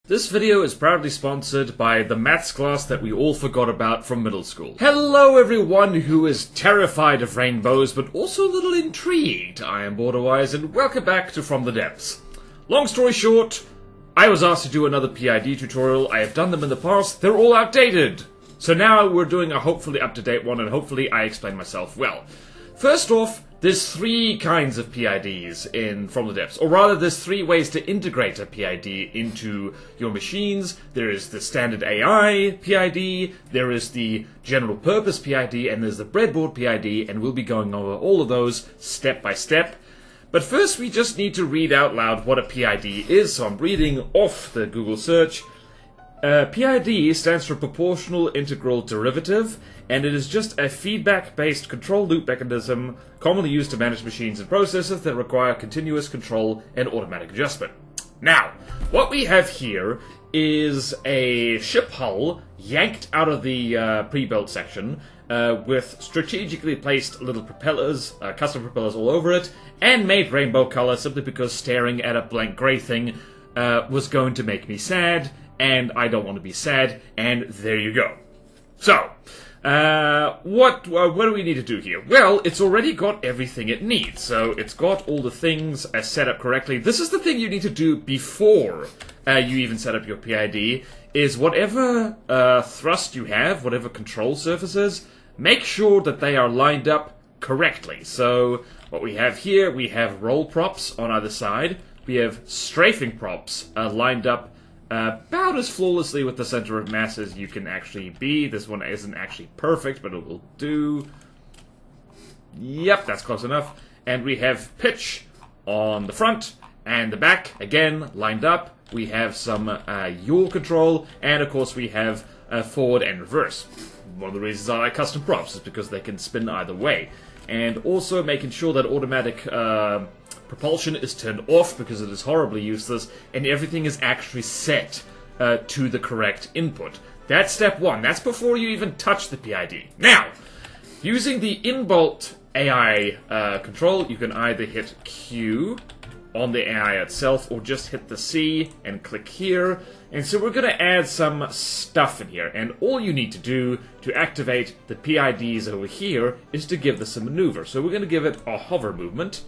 This video is proudly sponsored by the maths class that we all forgot about from middle school. Hello everyone who is terrified of rainbows but also a little intrigued. I am BorderWise and welcome back to From the Depths. Long story short, I was asked to do another PID tutorial. I have done them in the past. They're all outdated. So now we're doing a hopefully up-to-date one, and hopefully I explain myself well. First off, there's three kinds of PIDs in From the Depths, or rather there's three ways to integrate a PID into your machines. There is the standard AI PID, there is the general purpose PID, and there's the Breadboard PID, and we'll be going over all of those step by step. But first we just need to read out loud what a PID is, so I'm reading off the Google search. PID stands for Proportional Integral Derivative, and it is just a feedback-based control loop mechanism commonly used to manage machines and processes that require continuous control and automatic adjustment. Now, what we have here is a ship hull yanked out of the pre-built section with strategically placed little propellers, custom propellers all over it, and made rainbow color simply because staring at a blank grey thing was going to make me sad, and I don't want to be sad, and there you go. So, what do we need to do here? Well, it's already got everything it needs. So it's got all the things set up correctly. This is the thing you need to do before you even set up your PID, is whatever thrust you have, whatever control surfaces, make sure that they are lined up correctly. So what we have here, we have roll props on either side. We have strafing props lined up about as flawlessly with the center of mass as you can actually be. This one isn't actually perfect, but it will do. Yep, that's close enough. And we have pitch on the front and the back, again, lined up. We have some yaw control, and of course we have forward and reverse. One of the reasons I like custom props is because they can spin either way. And also making sure that automatic propulsion is turned off because it is horribly useless, and everything is actually set to the correct input. That's step one. That's before you even touch the PID. Now, using the inbuilt AI control, you can either hit Q on the AI itself or just hit the C and click here. And so we're going to add some stuff in here, and all you need to do to activate the PIDs over here is to give this a maneuver. So we're going to give it a hover movement.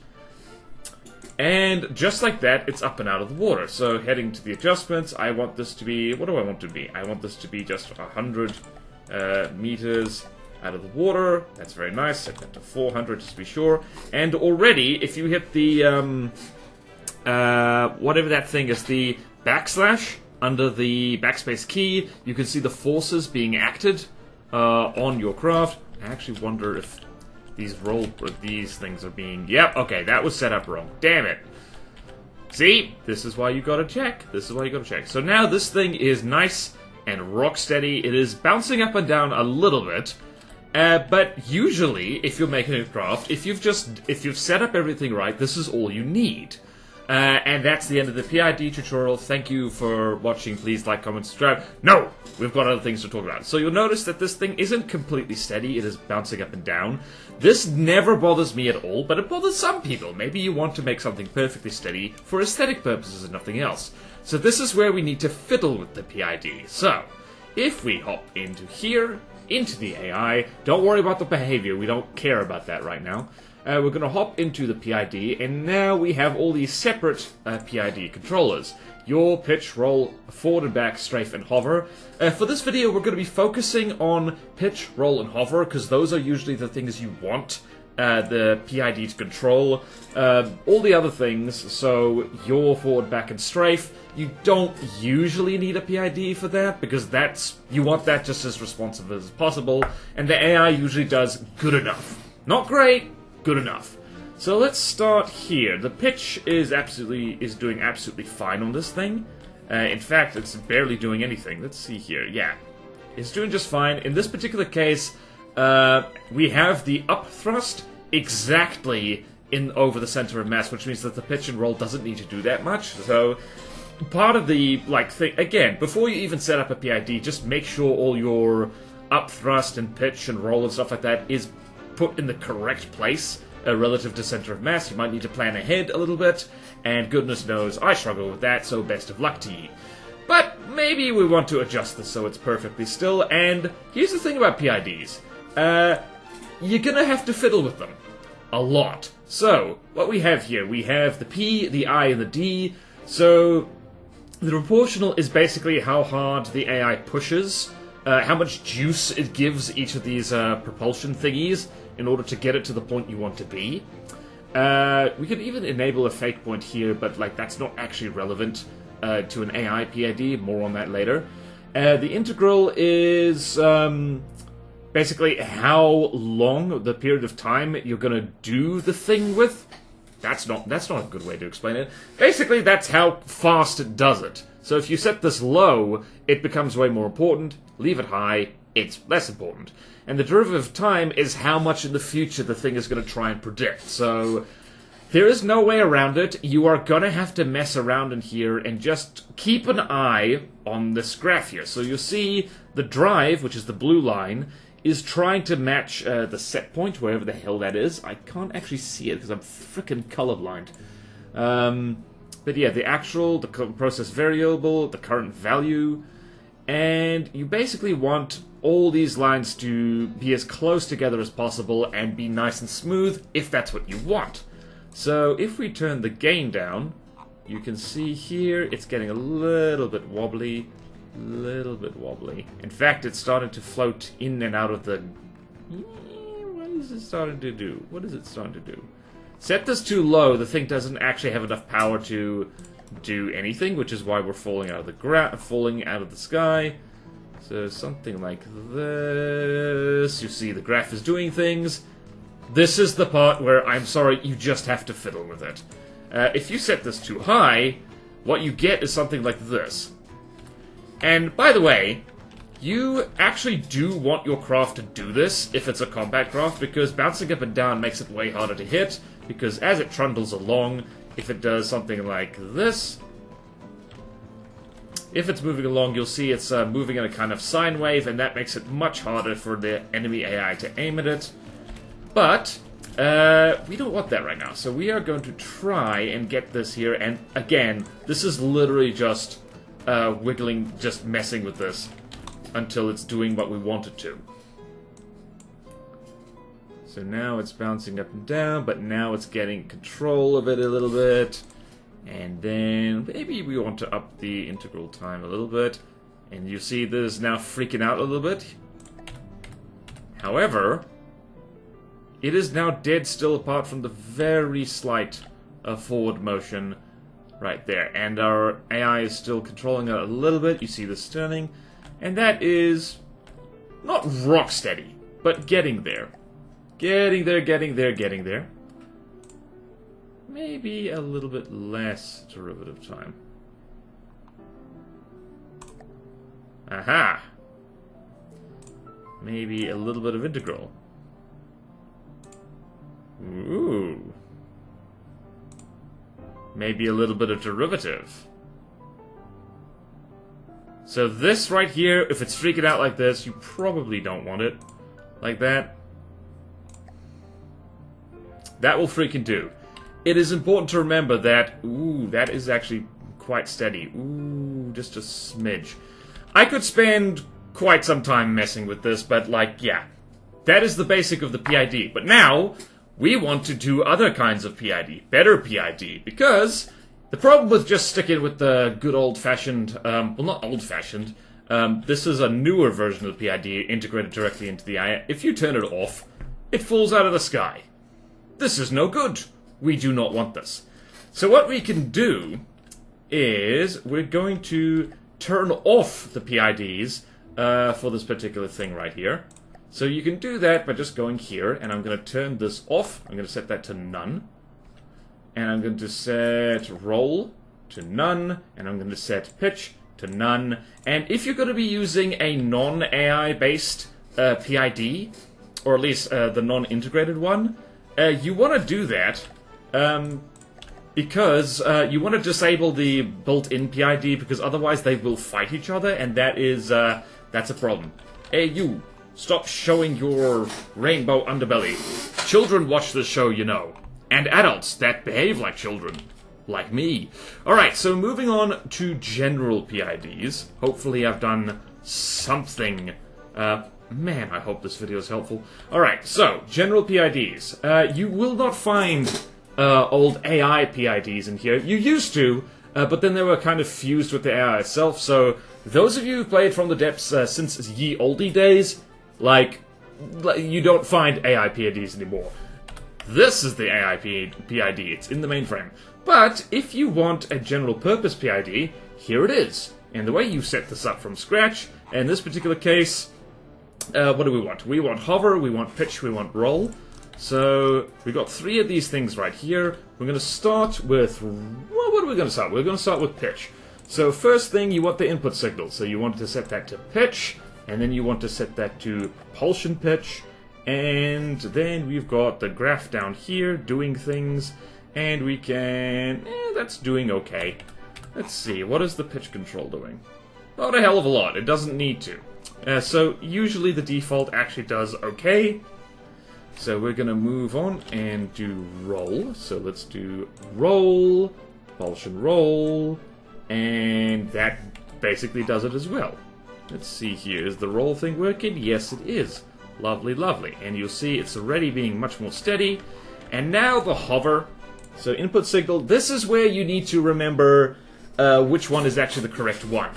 And just like that, it's up and out of the water. So heading to the adjustments, I want this to be, what do I want to be? I want this to be just 100 meters out of the water. That's very nice. Set that to 400 just to be sure. And already, if you hit the, whatever that thing is, the backslash under the backspace key, you can see the forces being acted on your craft. I actually wonder if these things are being... Yep, okay, that was set up wrong. Damn it. See? This is why you gotta check. This is why you gotta check. So now this thing is nice and rock steady. It is bouncing up and down a little bit. But usually, if you're making a craft, if you've set up everything right, this is all you need. And that's the end of the PID tutorial. Thank you for watching. Please like, comment, subscribe. No! We've got other things to talk about. So you'll notice that this thing isn't completely steady. It is bouncing up and down. This never bothers me at all, but it bothers some people. Maybe you want to make something perfectly steady for aesthetic purposes and nothing else. So this is where we need to fiddle with the PID. So, if we hop into here, into the AI, don't worry about the behavior. We don't care about that right now. We're going to hop into the PID, and now we have all these separate PID controllers. Yaw, pitch, roll, forward and back, strafe, and hover. For this video, we're going to be focusing on pitch, roll, and hover, because those are usually the things you want the PID to control. All the other things, so yaw, forward, back, and strafe, you don't usually need a PID for that, because you want that just as responsive as possible, and the AI usually does good enough. Not great, good enough. So let's start here. The pitch is doing absolutely fine on this thing. In fact, it's barely doing anything. Let's see here. Yeah, it's doing just fine. In this particular case, we have the up thrust exactly over the center of mass, which means that the pitch and roll doesn't need to do that much. So part of the thing, again, before you even set up a PID, just make sure all your up thrust and pitch and roll and stuff like that is put in the correct place relative to center of mass. You might need to plan ahead a little bit, and goodness knows I struggle with that, so best of luck to you. But maybe we want to adjust this so it's perfectly still. And here's the thing about PIDs. You're gonna have to fiddle with them. A lot. So, what we have here, we have the P, the I, and the D. So, the proportional is basically how hard the AI pushes, how much juice it gives each of these propulsion thingies in order to get it to the point you want to be. We could even enable a fake point here, but like that's not actually relevant to an AI PID. More on that later. The integral is basically how long the period of time you're gonna do the thing with. That's not a good way to explain it. Basically, that's how fast it does it. So if you set this low, it becomes way more important. Leave it high, it's less important. And the derivative of time is how much in the future the thing is going to try and predict. So there is no way around it. You are going to have to mess around in here and just keep an eye on this graph here. So you'll see the drive, which is the blue line, is trying to match the set point, wherever the hell that is. I can't actually see it because I'm frickin' colorblind. But yeah, the process variable, the current value, and you basically want all these lines to be as close together as possible and be nice and smooth if that's what you want. So if we turn the gain down, you can see here it's getting a little bit wobbly. In fact, it's starting to float in and out of the... What is it starting to do? What is it starting to do? Set this too low, the thing doesn't actually have enough power to do anything, which is why we're falling out of the sky. So something like this. You see the graph is doing things. This is the part where, I'm sorry, you just have to fiddle with it. If you set this too high, what you get is something like this. And, by the way, you actually do want your craft to do this if it's a combat craft, because bouncing up and down makes it way harder to hit, because as it trundles along, if it does something like this, if it's moving along, you'll see it's moving in a kind of sine wave, and that makes it much harder for the enemy AI to aim at it. But we don't want that right now, so we are going to try and get this here, and again, this is literally just wiggling, just messing with this until it's doing what we want it to. So now it's bouncing up and down, but now it's getting control of it a little bit. And then maybe we want to up the integral time a little bit. And you see this is now freaking out a little bit. However, it is now dead still apart from the very slight forward motion right there. And our AI is still controlling it a little bit. You see this turning. And that is not rock steady, but getting there. Getting there. Maybe a little bit less derivative time. Aha! Maybe a little bit of integral. Ooh. Maybe a little bit of derivative. So this right here, if it's freaking out like this, you probably don't want it. Like that. That will freaking do. It is important to remember that, ooh, that is actually quite steady. Ooh, just a smidge. I could spend quite some time messing with this, but like, yeah. That is the basic of the PID. But now, we want to do other kinds of PID. Better PID. Because the problem with just sticking with the good old-fashioned, well, not old-fashioned, this is a newer version of the PID integrated directly into the AI. If you turn it off, it falls out of the sky. This is no good. We do not want this. So what we can do is we're going to turn off the PIDs for this particular thing right here. So you can do that by just going here, and I'm going to turn this off. I'm going to set that to none. And I'm going to set roll to none, and I'm going to set pitch to none. And if you're going to be using a non-AI based PID, or at least the non-integrated one, you want to do that because you want to disable the built-in PID, because otherwise they will fight each other, and that is that's a problem. Hey, you, stop showing your rainbow underbelly. Children watch this show, you know, and adults that behave like children. like me. Alright, so moving on to general PIDs. Hopefully I've done something. Man, I hope this video is helpful. Alright, so, general PIDs. You will not find old AI PIDs in here. You used to, but then they were kind of fused with the AI itself, so those of you who played from the depths since ye olde days, like, you don't find AI PIDs anymore. This is the AI PID, it's in the mainframe. But if you want a general purpose PID, here it is. And the way you set this up from scratch, in this particular case, what do we want? We want hover, we want pitch, we want roll. So we've got 3 of these things right here. We're going to start with, well, what are we going to start with? We're going to start with pitch. So first thing, you want the input signal. So you want to set that to pitch, and then you want to set that to propulsion pitch. And then we've got the graph down here doing things, and we can... that's doing okay. Let's see, what is the pitch control doing? Not a hell of a lot, it doesn't need to. So usually the default actually does okay. So we're gonna move on and do roll. So let's do roll, propulsion roll, and that basically does it as well. Let's see here, is the roll thing working? Yes, it is. Lovely, lovely. And you'll see it's already being much more steady. And now the hover. So input signal, this is where you need to remember which one is actually the correct one.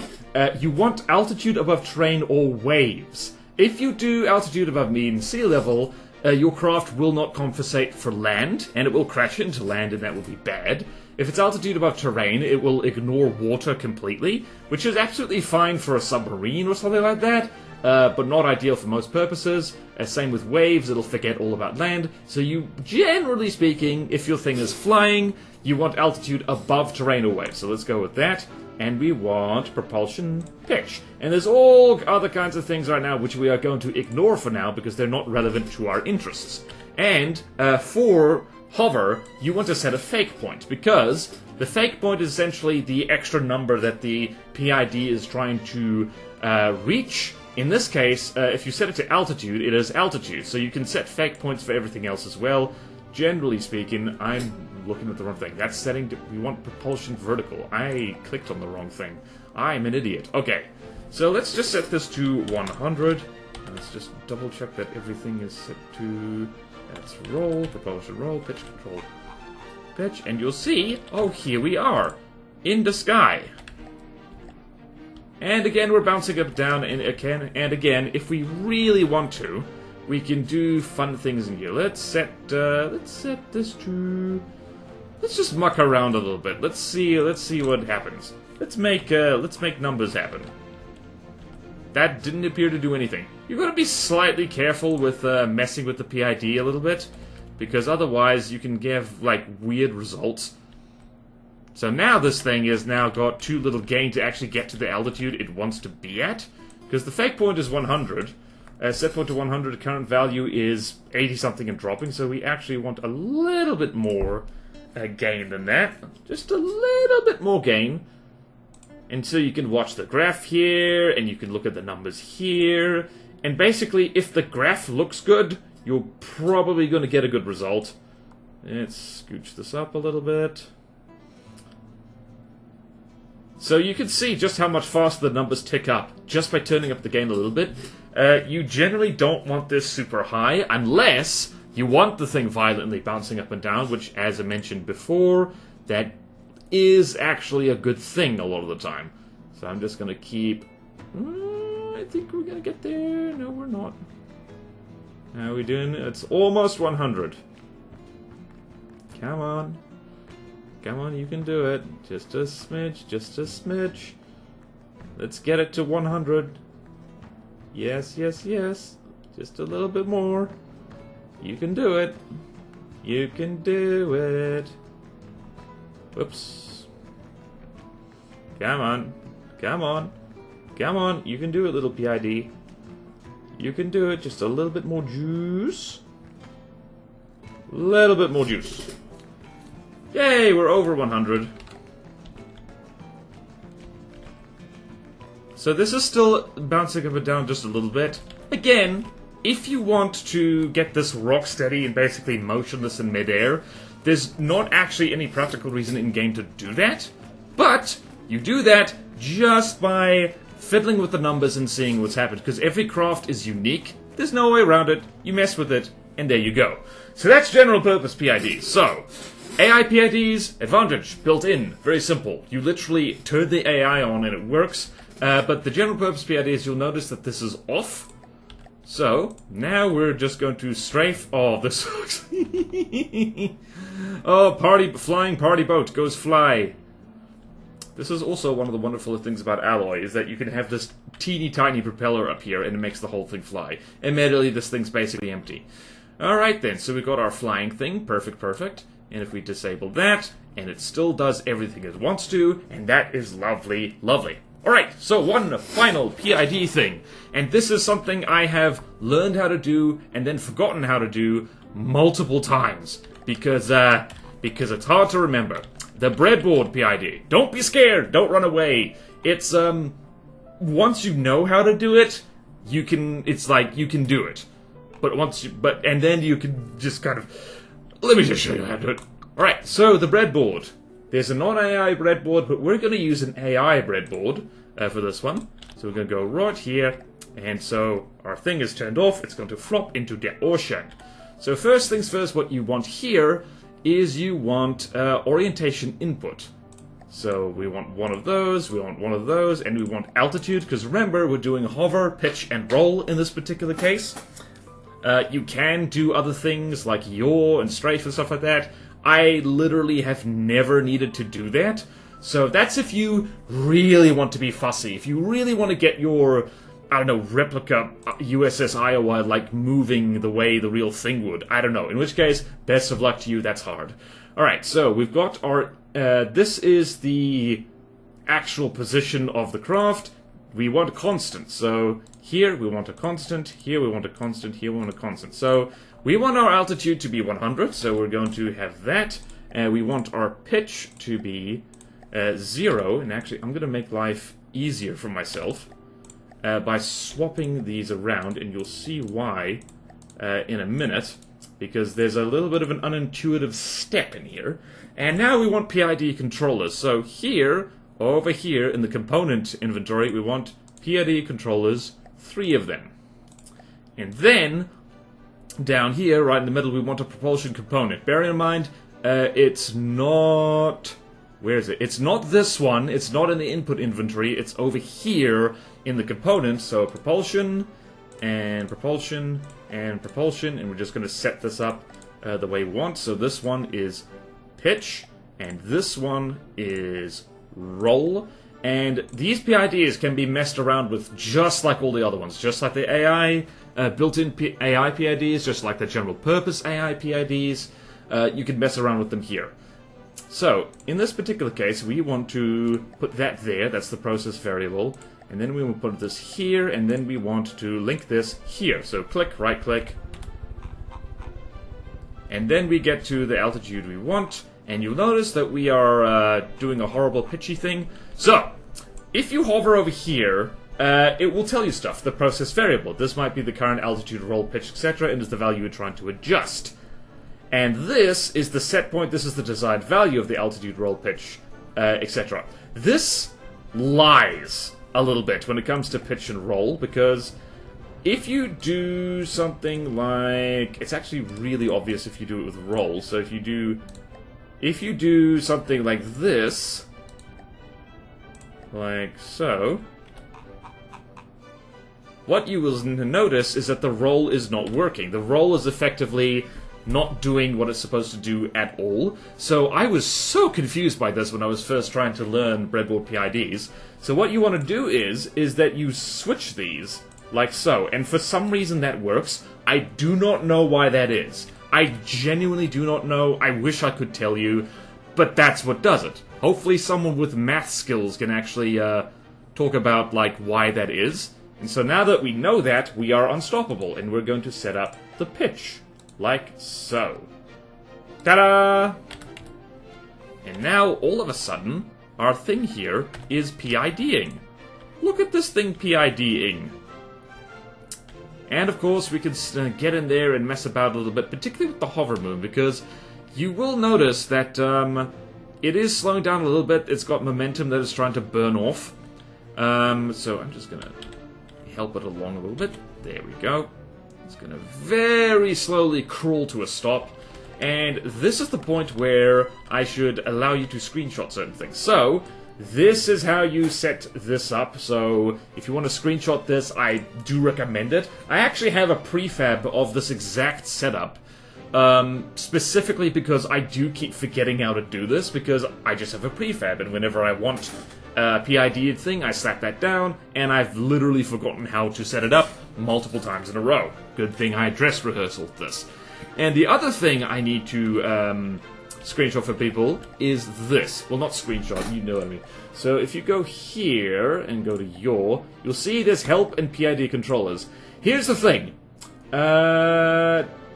You want altitude above terrain or waves. If you do altitude above mean sea level, your craft will not compensate for land, and it will crash into land, and that will be bad. If it's altitude above terrain, it will ignore water completely, which is absolutely fine for a submarine or something like that. But not ideal for most purposes. Same with waves, it'll forget all about land. So you, generally speaking, if your thing is flying, you want altitude above terrain or waves. So let's go with that. And we want propulsion pitch. And there's all other kinds of things right now which we are going to ignore for now because they're not relevant to our interests. And for hover, you want to set a fake point, because the fake point is essentially the extra number that the PID is trying to reach. In this case, if you set it to altitude, it is altitude, so you can set fake points for everything else as well. Generally speaking, I'm looking at the wrong thing. That's setting to, we want propulsion vertical. I clicked on the wrong thing. I'm an idiot. Okay, so let's just set this to 100. Let's just double check that everything is set to, that's roll, propulsion roll, pitch control, pitch, and you'll see, oh, here we are, in the sky. And again, we're bouncing up, down, and again, if we really want to, we can do fun things in here. Let's set this to... Let's just muck around a little bit. Let's see what happens. Let's make numbers happen. That didn't appear to do anything. You've got to be slightly careful with messing with the PID a little bit, because otherwise you can give, like, weird results. So now this thing has now got too little gain to actually get to the altitude it wants to be at, because the fake point is 100. Set point to 100, current value is 80-something and dropping, so we actually want a little bit more gain than that. Just a little bit more gain. And so you can watch the graph here, and you can look at the numbers here. And basically, if the graph looks good, you're probably going to get a good result. Let's scooch this up a little bit. So you can see just how much faster the numbers tick up, just by turning up the gain a little bit. You generally don't want this super high, unless you want the thing violently bouncing up and down, which, as I mentioned before, that is actually a good thing a lot of the time. So I'm just going to keep... I think we're going to get there. No, we're not. How are we doing? It's almost 100. Come on. Come on, you can do it. Just a smidge, just a smidge. Let's get it to 100. Yes, yes, yes. Just a little bit more. You can do it. You can do it. Whoops. Come on. Come on. Come on. You can do it, little PID. You can do it. Just a little bit more juice. Little bit more juice. Yay, we're over 100. So this is still bouncing up and down just a little bit. Again, if you want to get this rock steady and basically motionless in midair, There's not actually any practical reason in-game to do that, but you do that just by fiddling with the numbers and seeing what's happened, because every craft is unique. There's no way around it. You mess with it, and there you go. So that's general purpose PIDs. So, AI PIDs, advantage, built in, very simple. You literally turn the AI on and it works, but the general purpose PIDs, you'll notice that this is off. So, now we're just going to strafe. Oh, this sucks. Oh, flying party boat goes fly. This is also one of the wonderful things about Alloy, is that you can have this teeny tiny propeller up here and it makes the whole thing fly. Immediately this thing's basically empty. Alright then, so we've got our flying thing, perfect. And if we disable that, and it still does everything it wants to, and that is lovely. Alright, so one final PID thing, and this is something I have learned how to do and then forgotten how to do multiple times, because it's hard to remember. The Breadboard PID. Don't be scared, don't run away. It's, once you know how to do it, you can do it. And then you can just kind of, let me just show you how to do it. Alright, so the breadboard. There's a non-AI breadboard, but we're going to use an AI breadboard for this one. So we're going to go right here, and so our thing is turned off. It's going to flop into the ocean. So first things first, what you want here is you want orientation input. So we want one of those, and we want altitude, because remember, we're doing hover, pitch, and roll in this particular case. You can do other things like yaw and strafe and stuff like that. I literally have never needed to do that. So that's if you really want to be fussy. If you really want to get your, I don't know, replica USS Iowa like moving the way the real thing would. I don't know. In which case, best of luck to you. That's hard. Alright, so we've got our, this is the actual position of the craft. We want a constant, so here we want a constant, here we want a constant, here we want a constant. So we want our altitude to be 100, so we're going to have that. We want our pitch to be 0, and actually I'm going to make life easier for myself by swapping these around, and you'll see why in a minute, because there's a little bit of an unintuitive step in here. And now we want PID controllers, so here, over here in the component inventory, we want PID controllers, 3 of them. And then, down here, right in the middle, we want a propulsion component. Bear in mind, it's not... Where is it? It's not this one, it's not in the input inventory, it's over here in the component. So propulsion, and propulsion, and propulsion, and we're just going to set this up the way we want. So this one is pitch, and this one is roll, and these PIDs can be messed around with just like all the other ones, just like the AI built-in AI PIDs, just like the general purpose AI PIDs. You can mess around with them here. So in this particular case, we want to put that there. That's the process variable, and then we will put this here, and then we want to link this here. So click, right click, and then we get to the altitude we want. And you'll notice that we are doing a horrible pitchy thing. So, if you hover over here, it will tell you stuff, the process variable. This might be the current altitude, roll, pitch, etc., and is the value you're trying to adjust. And this is the set point, this is the desired value of the altitude, roll, pitch, etc. This lies a little bit when it comes to pitch and roll, because if you do something like... It's actually really obvious if you do it with roll, so if you do something like this, like so, what you will notice is that the roll is not working. The roll is effectively not doing what it's supposed to do at all. So I was so confused by this when I was first trying to learn Breadboard PIDs. So what you want to do is that you switch these, like so, and for some reason that works. I do not know why that is. I genuinely do not know. I wish I could tell you, but that's what does it. Hopefully someone with math skills can actually talk about like why that is. And so now that we know that, we are unstoppable, and we're going to set up the pitch, like so. Ta-da! And now, all of a sudden, our thing here is PIDing. Look at this thing PIDing. And of course, we can get in there and mess about a little bit, particularly with the hover moon, because you will notice that it is slowing down a little bit. It's got momentum that it's trying to burn off. So I'm just going to help it along a little bit. There we go. It's going to very slowly crawl to a stop. And this is the point where I should allow you to screenshot certain things. So, this is how you set this up. So, if you want to screenshot this, I do recommend it. I actually have a prefab of this exact setup. Specifically because I do keep forgetting how to do this, because I just have a prefab, and whenever I want a PID thing, I slap that down, and I've literally forgotten how to set it up multiple times in a row. Good thing I dress rehearsaled this. And the other thing I need to screenshot for people is this. Well, not screenshot, you know what I mean. So if you go here and go to you'll see there's help and PID controllers. Here's the thing.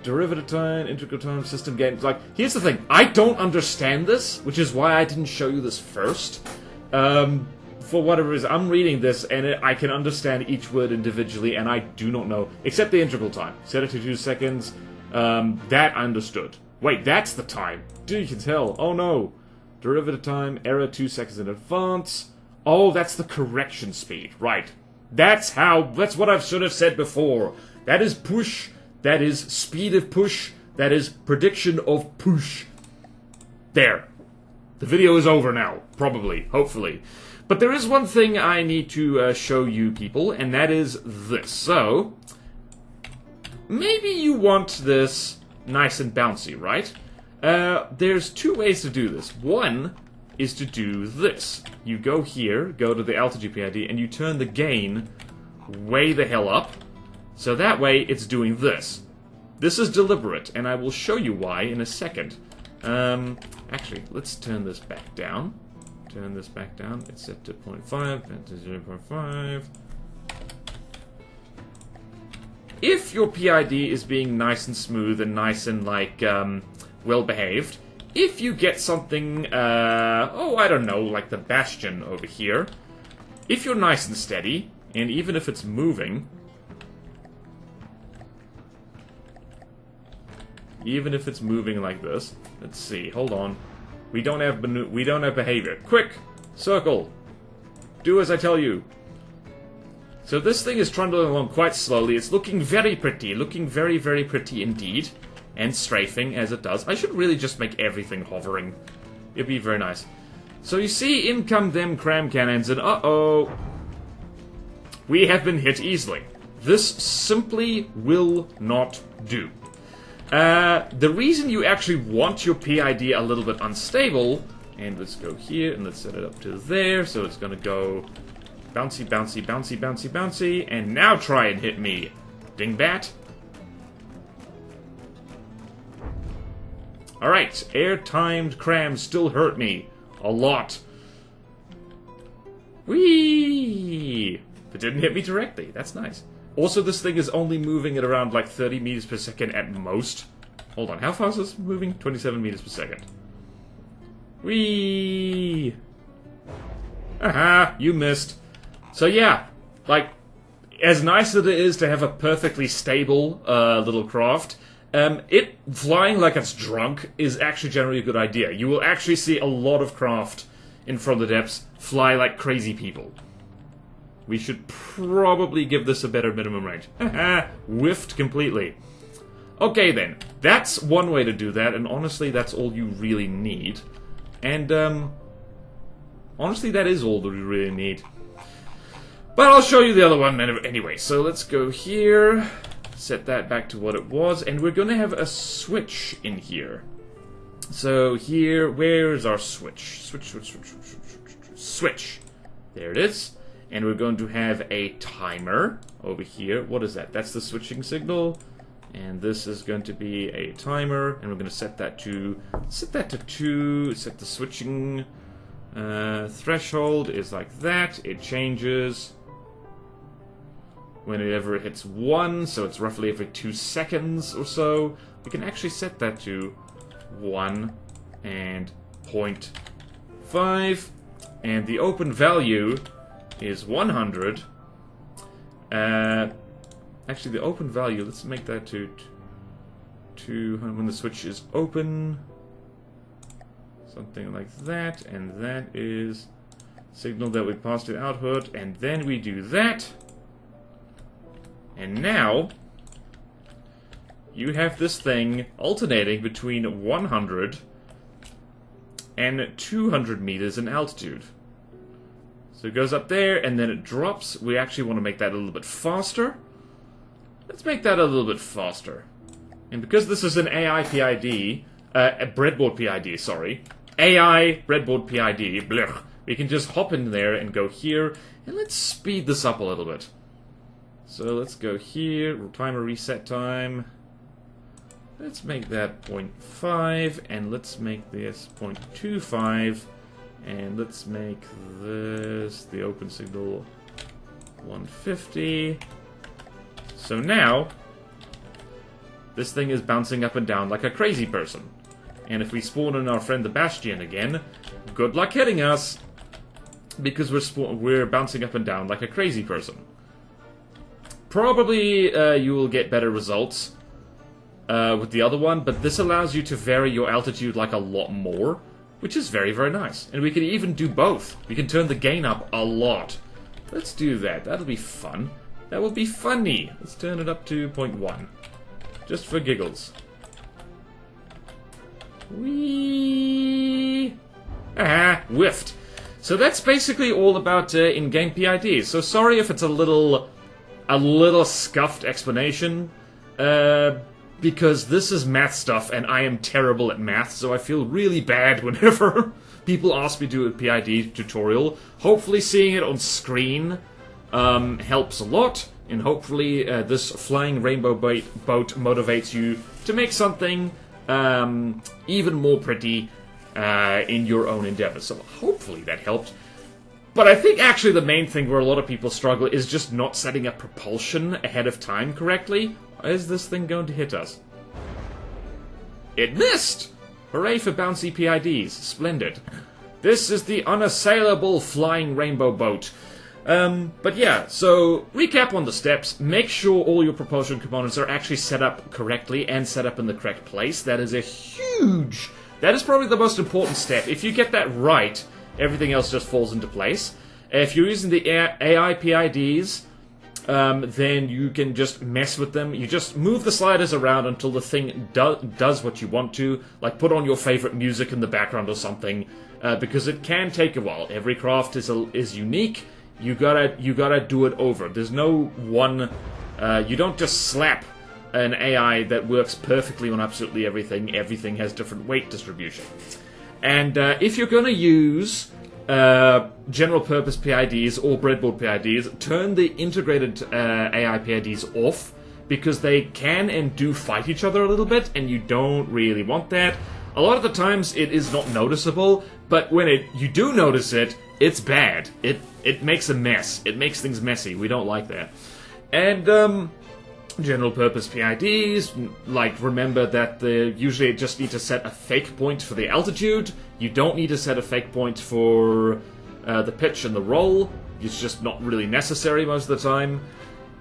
Derivative time, integral time, system gain. Like, here's the thing. I don't understand this, which is why I didn't show you this first. For whatever reason, I'm reading this, and I can understand each word individually, and I do not know, except the integral time. Set it to 2 seconds. That I understood. Wait, that's the time. Dude, you can tell. Oh no. Derivative time, error 2 seconds in advance. Oh, that's the correction speed. Right. That's what I should have said before. That is push. That is speed of push. That is prediction of push. There. The video is over now. Probably. Hopefully. But there is one thing I need to show you people, and that is this. So, maybe you want this nice and bouncy, right? There's two ways to do this. One is to do this. You go here, go to the altitude PID, and you turn the gain way the hell up. So that way, it's doing this. This is deliberate, and I will show you why in a second. Actually, let's turn this back down. Turn this back down. It's set to 0.5, and to 0.5. If your PID is being nice and smooth and nice and, like, well-behaved, if you get something, I don't know, like the Bastion over here, if you're nice and steady, and even if it's moving, like this, let's see, hold on, we don't have behavior. Quick! Circle! Do as I tell you. So this thing is trundling along quite slowly. It's looking very pretty. Looking very, very pretty indeed. And strafing, as it does. I should really just make everything hovering. It'd be very nice. So you see, in come them cram cannons, and uh-oh. We have been hit easily. This simply will not do. The reason you actually want your PID a little bit unstable, and let's go here, and let's set it up to there, so it's gonna go bouncy, bouncy, bouncy, bouncy, bouncy, and now try and hit me, dingbat. Alright, air-timed crams still hurt me. A lot. Whee! It didn't hit me directly, that's nice. Also, this thing is only moving at around, like, 30 meters per second at most. Hold on, how fast is this moving? 27 meters per second. Whee! Aha, you missed. So yeah, like, as nice as it is to have a perfectly stable little craft, it flying like it's drunk is actually generally a good idea. You will actually see a lot of craft in From the Depths fly like crazy people. We should probably give this a better minimum range. Haha, whiffed completely. Okay then, that's one way to do that, and honestly that's all you really need. And honestly that is all that you really need. But I'll show you the other one anyway. So let's go here, set that back to what it was, and we're going to have a switch in here. So here, where is our switch? Switch. There it is. And we're going to have a timer over here. What is that? That's the switching signal. And this is going to be a timer. And we're going to set that to 2. Set the switching threshold is like that. It changes whenever it hits 1. So it's roughly every 2 seconds or so. We can actually set that to 1 and 0.5. And the open value is 100. Actually, the open value, let's make that to when the switch is open. Something like that, and that is signal that we passed to output, and then we do that. And now you have this thing alternating between 100 and 200 meters in altitude. So it goes up there, and then it drops. We actually want to make that a little bit faster. Let's make that a little bit faster. And because this is an AI PID, a Breadboard PID, sorry. AI Breadboard PID, blech, we can just hop in there and go here, and let's speed this up a little bit. So let's go here, timer reset time. Let's make that 0.5, and let's make this 0.25, and let's make this, the open signal, 150. So now, this thing is bouncing up and down like a crazy person. And if we spawn in our friend the Bastion again, good luck hitting us, because we're bouncing up and down like a crazy person. Probably you will get better results with the other one, but this allows you to vary your altitude like a lot more, which is very, very nice. And we can even do both. We can turn the gain up a lot. Let's do that. That'll be fun. That will be funny. Let's turn it up to 0.1. Just for giggles. Whee! Ah, whiffed. So that's basically all about in-game PIDs. So sorry if it's a little scuffed explanation, because this is math stuff, and I am terrible at math, so I feel really bad whenever people ask me to do a PID tutorial. Hopefully seeing it on screen helps a lot, and hopefully this flying rainbow boat motivates you to make something even more pretty in your own endeavors. So hopefully that helped. But I think actually the main thing where a lot of people struggle is just not setting up propulsion ahead of time correctly. Is this thing going to hit us? It missed! Hooray for Bouncy PIDs. Splendid. This is the unassailable flying rainbow boat. But yeah, so recap on the steps. Make sure all your propulsion components are actually set up correctly and set up in the correct place. That is that is probably the most important step. If you get that right, everything else just falls into place. If you're using the AI PIDs, then you can just mess with them. You just move the sliders around until the thing does what you want to, like put on your favorite music in the background or something, because it can take a while. Every craft is unique. You gotta do it over. There's no one. You don't just slap an AI that works perfectly on absolutely everything. Everything has different weight distribution. And if you're going to use general purpose PIDs or breadboard PIDs, turn the integrated AI PIDs off, because they can and do fight each other a little bit, and you don't really want that. A lot of the times it is not noticeable, but when you do notice it, it's bad. It makes a mess. It makes things messy. We don't like that. And general purpose PIDs, like, remember that usually you just need to set a fake point for the altitude. You don't need to set a fake point for the pitch and the roll. It's just not really necessary most of the time.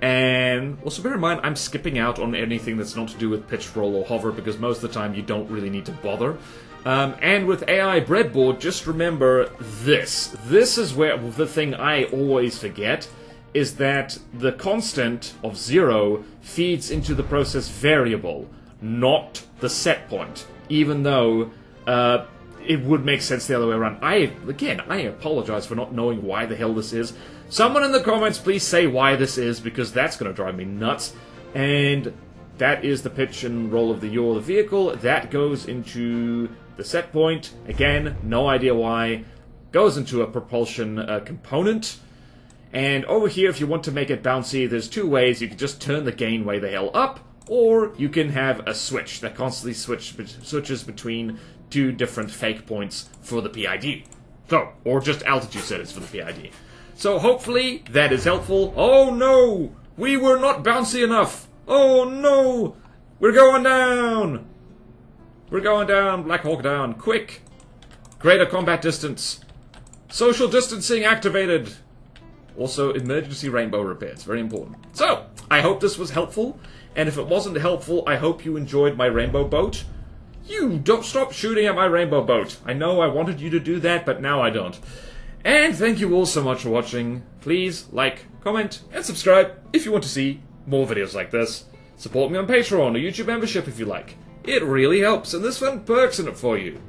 And also bear in mind, I'm skipping out on anything that's not to do with pitch, roll, or hover, because most of the time you don't really need to bother. And with AI Breadboard, just remember this. This is where the thing I always forget, is that the constant of 0 feeds into the process variable, not the set point, even though it would make sense the other way around. I apologize for not knowing why the hell this is. Someone in the comments please say why this is, because that's going to drive me nuts. And that is the pitch and roll of the yaw of the vehicle. That goes into the set point. Again, no idea why. Goes into a propulsion component. And over here, if you want to make it bouncy, there's two ways. You can just turn the gain way the hell up, or you can have a switch that constantly switches between two different fake points for the PID. So, or just altitude settings for the PID. So hopefully that is helpful. Oh no! We were not bouncy enough! Oh no! We're going down! We're going down, Black Hawk down, quick! Greater combat distance. Social distancing activated. Also, emergency rainbow repairs, very important. So, I hope this was helpful, and if it wasn't helpful, I hope you enjoyed my rainbow boat. You don't stop shooting at my rainbow boat. I know I wanted you to do that, but now I don't. And thank you all so much for watching. Please like, comment, and subscribe if you want to see more videos like this. Support me on Patreon or YouTube membership if you like. It really helps, and there's fun perks in it for you.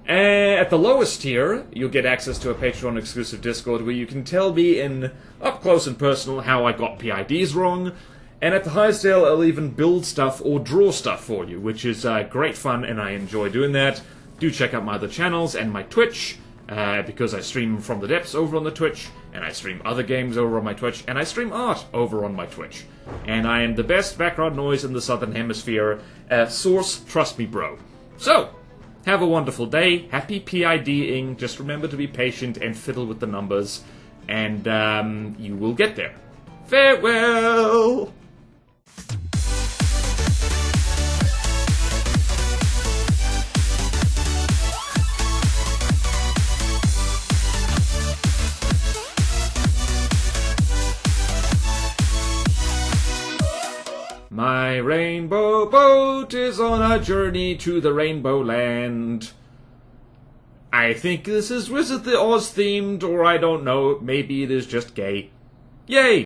At the lowest tier, you'll get access to a Patreon-exclusive Discord where you can tell me in up close and personal how I got PIDs wrong. And at the highest tier, I'll even build stuff or draw stuff for you, which is great fun, and I enjoy doing that. Do check out my other channels and my Twitch, because I stream From the Depths over on the Twitch, and I stream other games over on my Twitch, and I stream art over on my Twitch. And I am the best background noise in the Southern Hemisphere. Source, trust me, bro. So, have a wonderful day. Happy PIDing. Just remember to be patient and fiddle with the numbers, and you will get there. Farewell! My rainbow boat is on a journey to the rainbow land. I think this is Wizard of Oz themed, or I don't know, maybe it is just gay. Yay!